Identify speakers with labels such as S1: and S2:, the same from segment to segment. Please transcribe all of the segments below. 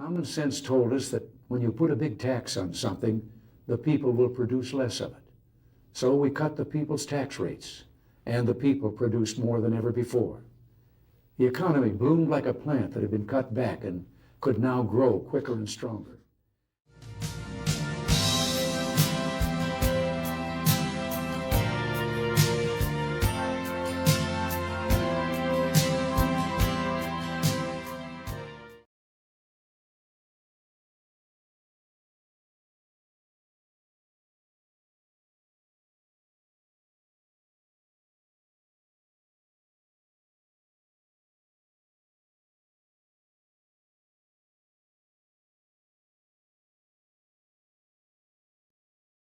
S1: Common sense told us that when you put a big tax on something, the people will produce less of it. So we cut the people's tax rates, and the people produced more than ever before. The economy bloomed like a plant that had been cut back and could now grow quicker and stronger.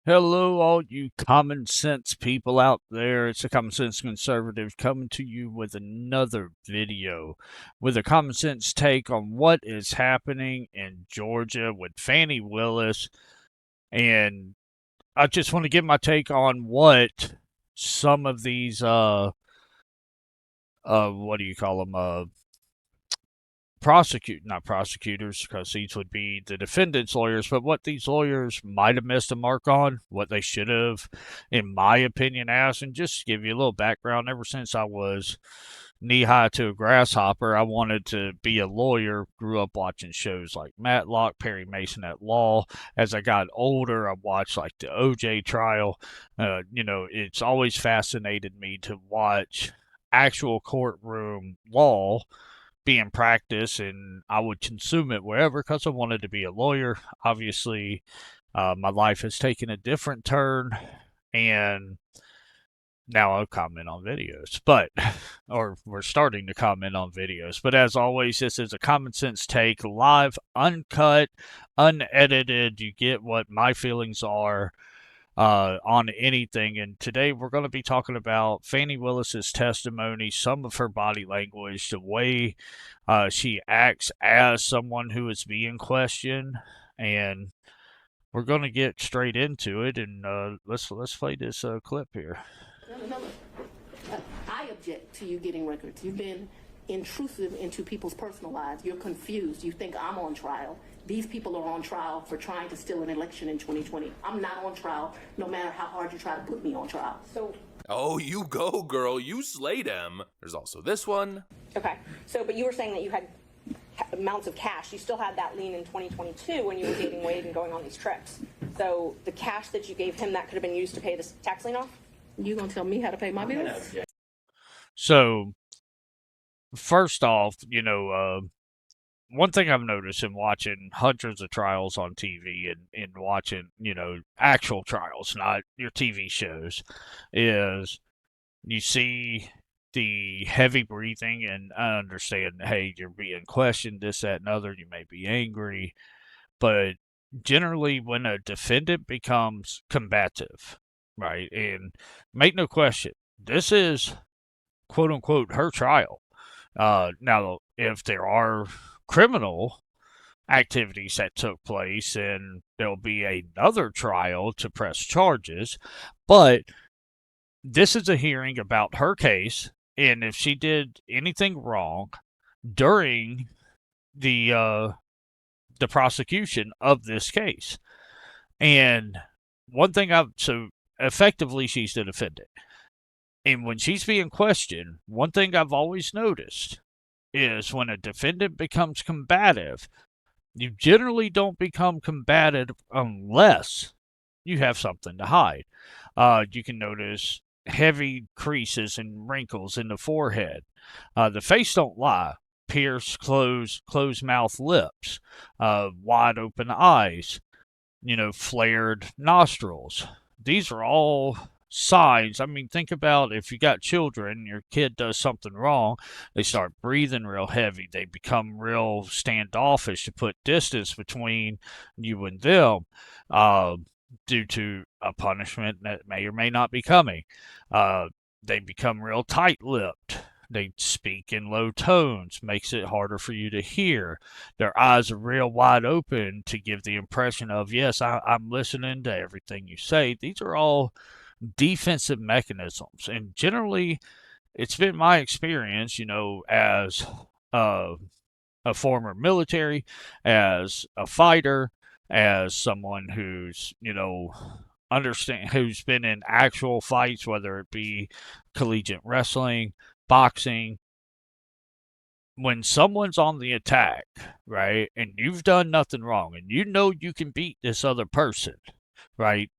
S2: Hello, all you common sense people out there. It's a Common Sense Conservative coming to you with another video with a common sense take on what is happening in Georgia with Fani Willis. And I just want to give my take on what some of these, what do you call them? Not prosecutors, because these would be the defendant's lawyers, but what these lawyers might have missed a mark on, what they should have, in my opinion, asked. And just to give you a little background, ever since I was knee high to a grasshopper, I wanted to be a lawyer. Grew up watching shows like Matlock, Perry Mason at Law. As I got older, I watched like the OJ trial. It's always fascinated me to watch actual courtroom law being practiced, and I would consume it wherever because I wanted to be a lawyer. Obviously, my life has taken a different turn, and now I'll comment on videos, or we're starting to comment on videos. But as always, this is a common sense take, live, uncut, unedited. You get what my feelings are on anything. And today we're going to be talking about Fani Willis's testimony, some of her body language, the way she acts as someone who is being questioned, and we're going to get straight into it. And let's play this clip here.
S3: No. I object to you getting records. You've been intrusive into people's personal lives. You're confused. You think I'm on trial. These people are on trial for trying to steal an election in 2020. I'm not on trial, no matter how hard you try to put me on trial. So.
S4: Oh, you go, girl. You slayed him. There's also this one.
S5: Okay. So, but you were saying that you had amounts of cash. You still had that lien in 2022 when you were dating Wade and going on these trips. So the cash that you gave him, that could have been used to pay this tax lien off?
S3: You gonna tell me how to pay my bills?
S2: So, first off, one thing I've noticed in watching hundreds of trials on TV and watching, actual trials, not your TV shows, is you see the heavy breathing, and I understand, hey, you're being questioned, this, that, and other, you may be angry, but generally when a defendant becomes combative, right, and make no question, this is, quote-unquote, her trial. Now, if there are criminal activities that took place, and there'll be another trial to press charges, but this is a hearing about her case, and if she did anything wrong during the prosecution of this case. And one thing so effectively she's the defendant, and when she's being questioned, one thing I've always noticed is when a defendant becomes combative, you generally don't become combative unless you have something to hide. You can notice heavy creases and wrinkles in the forehead. The face don't lie. Pierced, closed mouth lips, wide open eyes, flared nostrils. These are all signs. I mean, think about if you got children, your kid does something wrong, they start breathing real heavy, they become real standoffish to put distance between you and them, due to a punishment that may or may not be coming. They become real tight-lipped. They speak in low tones, makes it harder for you to hear. Their eyes are real wide open to give the impression of, yes, I'm listening to everything you say. These are all defensive mechanisms. And generally, it's been my experience, as a former military, as a fighter, as someone who's, who's been in actual fights, whether it be collegiate wrestling, boxing. When someone's on the attack, right, and you've done nothing wrong, and you know you can beat this other person, right,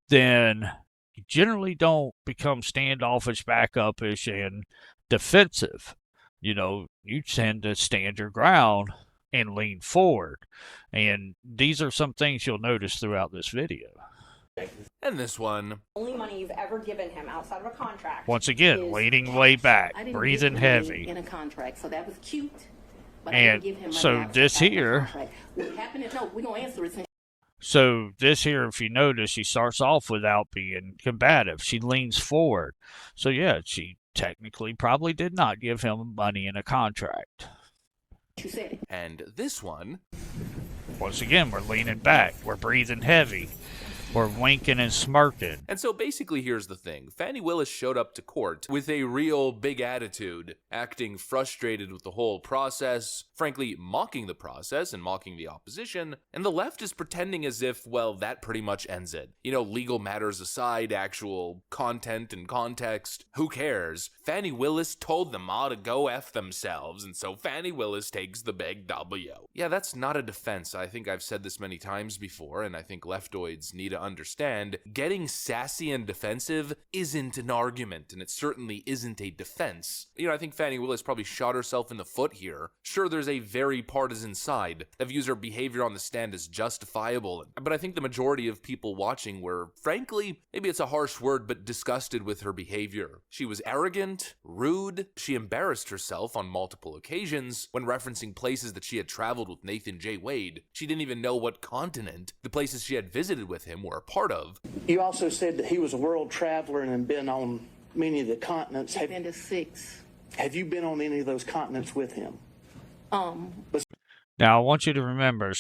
S2: then you generally don't become standoffish, backupish, and defensive. You tend to stand your ground and lean forward. And these are some things you'll notice throughout this video.
S4: And this one.
S5: Only money you've ever given him outside of a contract.
S2: Once again,
S5: is
S2: leaning way back,
S3: I didn't
S2: breathing
S3: give him money
S2: heavy.
S3: in a contract, so that was cute. But I
S2: And
S3: didn't give him money
S2: so
S3: outside
S2: this
S3: of a
S2: here,
S3: contract. What happened is, no, we're going to answer it since
S2: so this here, if you notice, she starts off without being combative. She leans forward. So yeah, she technically probably did not give him money in a contract.
S3: you said it.
S4: And this one.
S2: Once again, we're leaning back. We're breathing heavy. We're winking and smirking.
S4: And so basically here's the thing. Fani Willis showed up to court with a real big attitude, acting frustrated with the whole process, frankly mocking the process and mocking the opposition, and the left is pretending as if, well, that pretty much ends it. Legal matters aside, actual content and context, who cares? Fani Willis told them all to go F themselves, and so Fani Willis takes the big W. Yeah, that's not a defense. I think I've said this many times before, and I think leftoids need to understand, getting sassy and defensive isn't an argument, and it certainly isn't a defense. I think Fani Willis probably shot herself in the foot here. Sure, there's a very partisan side that views her behavior on the stand as justifiable, but I think the majority of people watching were, frankly, maybe it's a harsh word, but disgusted with her behavior. She was arrogant, rude, she embarrassed herself on multiple occasions when referencing places that she had traveled with Nathan J. Wade. She didn't even know what continent the places she had visited with him were a part of.
S6: You also said that he was a world traveler and had been on many of the continents.
S3: I've been to 6.
S6: Have you been on any of those continents with him?
S2: Now, I want you to remember,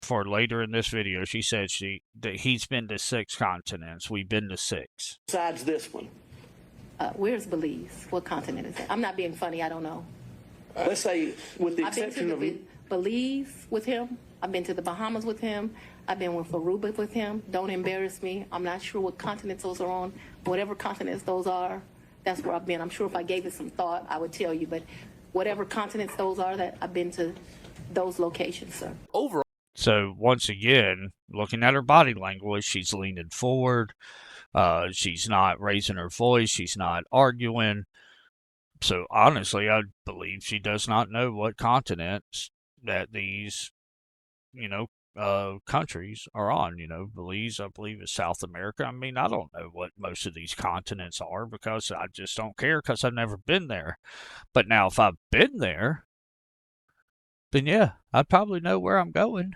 S2: for later in this video, she said that he's been to 6 continents. We've been to 6.
S6: Besides this one?
S3: Where's Belize? What continent is that? I'm not being funny. I don't know.
S6: Let's say, with the
S3: I've been
S6: exception
S3: to
S6: of...
S3: Belize with him. I've been to the Bahamas with him. I've been with Aruba with him. Don't embarrass me. I'm not sure what continents those are on. Whatever continents those are, that's where I've been. I'm sure if I gave it some thought, I would tell you. But whatever continents those are, that I've been to those locations, sir.
S4: Overall.
S2: So once again, looking at her body language, she's leaning forward. She's not raising her voice. She's not arguing. So honestly, I believe she does not know what continents that these, countries are on. Belize, I believe, is South America. I mean, I don't know what most of these continents are because I just don't care because I've never been there. But now if I've been there, then yeah, I'd probably know where I'm going.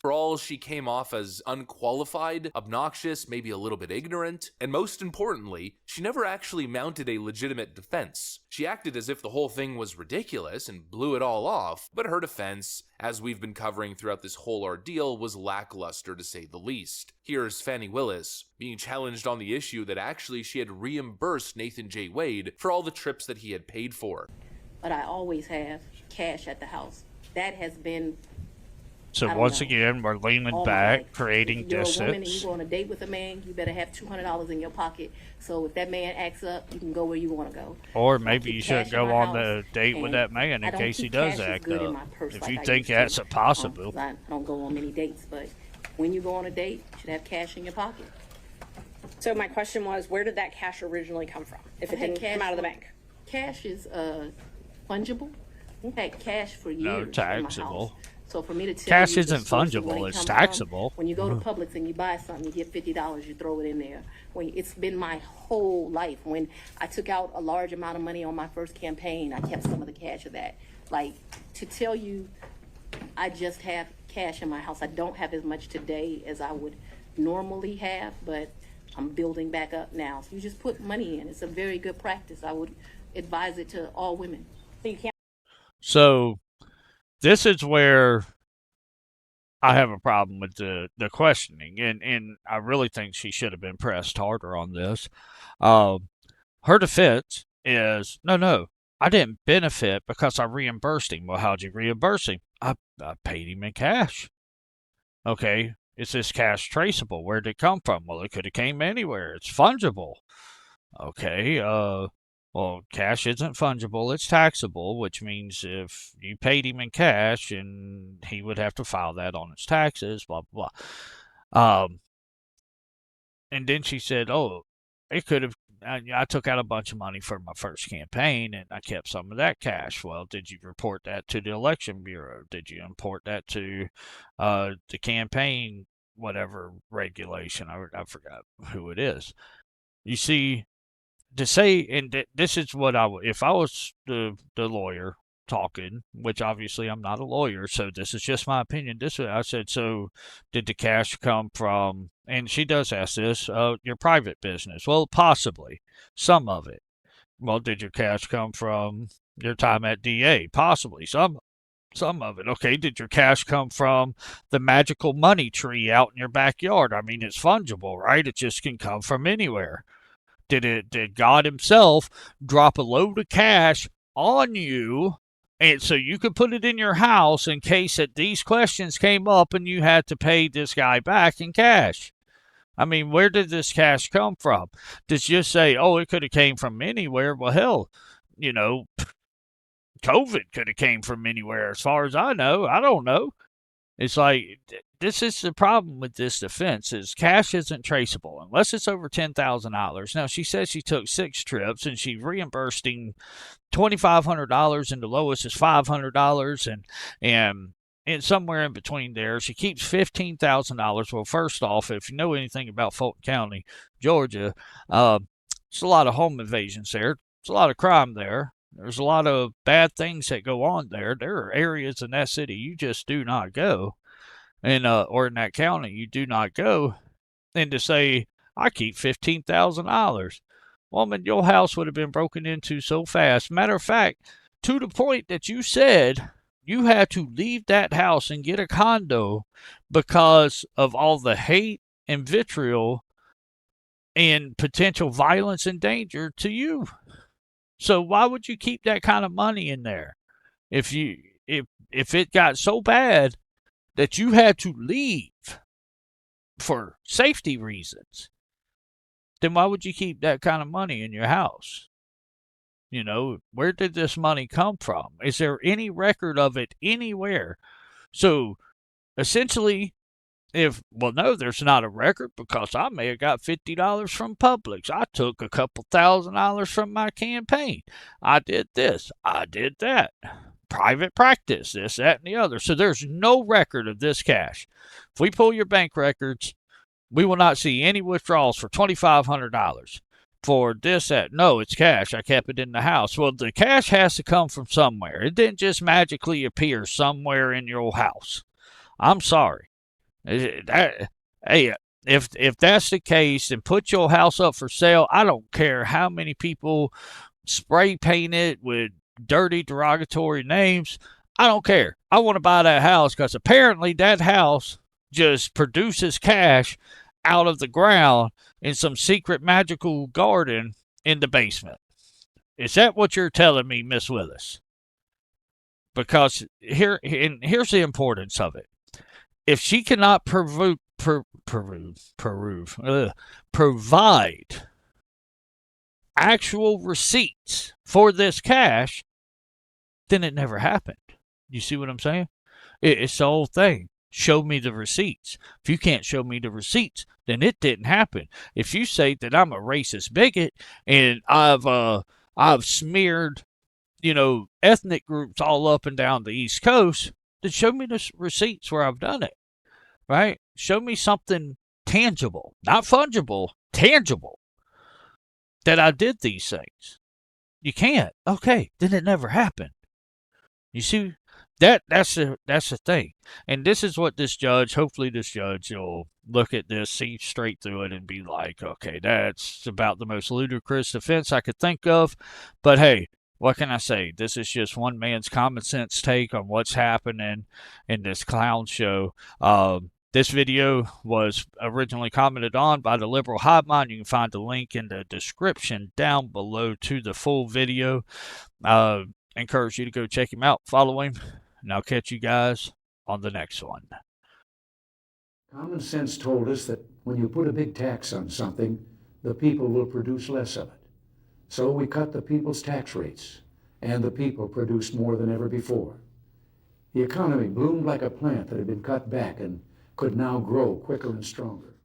S4: Overall, she came off as unqualified, obnoxious, maybe a little bit ignorant, and most importantly, she never actually mounted a legitimate defense. She acted as if the whole thing was ridiculous and blew it all off, but her defense, as we've been covering throughout this whole ordeal, was lackluster to say the least. Here's Fani Willis being challenged on the issue that actually she had reimbursed Nathan J. Wade for all the trips that he had paid for.
S3: But I always have cash at the house. That has been...
S2: So once again, we're leaning back, creating
S3: distance. If you're a woman and
S2: distance.
S3: you go on a date with a man, you better have $200 in your pocket. So if that man acts up, you can go where you want to go.
S2: Or
S3: So I
S2: maybe
S3: keep
S2: you
S3: cash
S2: should
S3: in
S2: go
S3: my
S2: on
S3: house,
S2: the date with
S3: and
S2: that man
S3: I
S2: in
S3: don't
S2: case he
S3: keep
S2: does
S3: cash as
S2: act
S3: good in
S2: up.
S3: my purse
S2: If
S3: like
S2: you
S3: I
S2: think
S3: used to,
S2: that's a possible.
S3: 'cause I don't go on many dates, but when you go on a date, you should have cash in your pocket.
S5: So my question was, where did that cash originally come from? If it
S3: I had
S5: didn't come out of the bank?
S3: Cash is fungible. I had cash for years
S2: No,
S3: in my
S2: taxable.
S3: house. So for me to tell
S2: Cash
S3: you
S2: isn't
S3: the source of
S2: fungible,
S3: when it
S2: it's
S3: comes
S2: taxable.
S3: from, when you go to Publix and you buy something, you get $50, you throw it in there. It's been my whole life. When I took out a large amount of money on my first campaign, I kept some of the cash of that. Like, to tell you, I just have cash in my house. I don't have as much today as I would normally have, but I'm building back up now. So you just put money in. It's a very good practice. I would advise it to all women.
S5: So you can't.
S2: So this is where I have a problem with the questioning, and I really think she should have been pressed harder on this. Her defense is, no, I didn't benefit because I reimbursed him. Well, how'd you reimburse him? I paid him in cash. Okay, is this cash traceable? Where'd it come from? Well, it could have came anywhere. It's fungible. Okay, well, cash isn't fungible, it's taxable, which means if you paid him in cash, and he would have to file that on his taxes, blah, blah, blah. And then she said, oh, it could have, I took out a bunch of money for my first campaign, and I kept some of that cash. Well, did you report that to the election bureau? Did you import that to the campaign, whatever regulation? I forgot who it is. You see, to say, and this is what I would, if I was the lawyer talking, which obviously I'm not a lawyer, so this is just my opinion. I said, so did the cash come from, and she does ask this, your private business? Well, possibly, some of it. Well, did your cash come from your time at DA? Possibly, some of it. Okay, did your cash come from the magical money tree out in your backyard? I mean, it's fungible, right? It just can come from anywhere. Did God himself drop a load of cash on you, and so you could put it in your house in case that these questions came up and you had to pay this guy back in cash? I mean, where did this cash come from? Did you just say, oh, it could have came from anywhere? Well, hell, you know, COVID could have came from anywhere. As far as I know, I don't know. It's like, this is the problem with this defense, is cash isn't traceable unless it's over $10,000. Now, she says she took 6 trips and she reimbursed him $2,500, and the lowest is $500, and somewhere in between there, she keeps $15,000. Well, first off, if you know anything about Fulton County, Georgia, it's a lot of home invasions there. It's a lot of crime there. There's a lot of bad things that go on there. There are areas in that city you just do not go, and or in that county you do not go. And to say, I keep $15,000, woman, your house would have been broken into so fast. Matter of fact, to the point that you said you had to leave that house and get a condo because of all the hate and vitriol and potential violence and danger to you. So why would you keep that kind of money in there? If it got so bad that you had to leave for safety reasons, then why would you keep that kind of money in your house? You know, where did this money come from? Is there any record of it anywhere? So essentially, no, there's not a record because I may have got $50 from Publix. I took a couple $1,000s from my campaign. I did this. I did that. Private practice, this, that, and the other. So there's no record of this cash. If we pull your bank records, we will not see any withdrawals for $2,500 for this, that. No, it's cash. I kept it in the house. Well, the cash has to come from somewhere. It didn't just magically appear somewhere in your house. I'm sorry. Hey, if that's the case, then put your house up for sale. I don't care how many people spray paint it with dirty, derogatory names. I don't care. I want to buy that house because apparently that house just produces cash out of the ground in some secret magical garden in the basement. Is that what you're telling me, Miss Willis? Because here's the importance of it. If she cannot provide actual receipts for this cash, then it never happened. You see what I'm saying? It's the whole thing. Show me the receipts. If you can't show me the receipts, then it didn't happen. If you say that I'm a racist bigot and I've smeared, ethnic groups all up and down the East Coast, then show me the receipts where I've done it, right? Show me something tangible, not fungible, tangible, that I did these things. You can't. Okay, then it never happened. You see, that's the thing. And this is what hopefully this judge will look at this, see straight through it, and be like, okay, that's about the most ludicrous defense I could think of. But hey, what can I say? This is just one man's common sense take on what's happening in this clown show. This video was originally commented on by the Liberal Hive Mind. You can find the link in the description down below to the full video. Encourage you to go check him out, follow him, and I'll catch you guys on the next one.
S1: Common sense told us that when you put a big tax on something, the people will produce less of it. So we cut the people's tax rates, and the people produced more than ever before. The economy bloomed like a plant that had been cut back and could now grow quicker and stronger.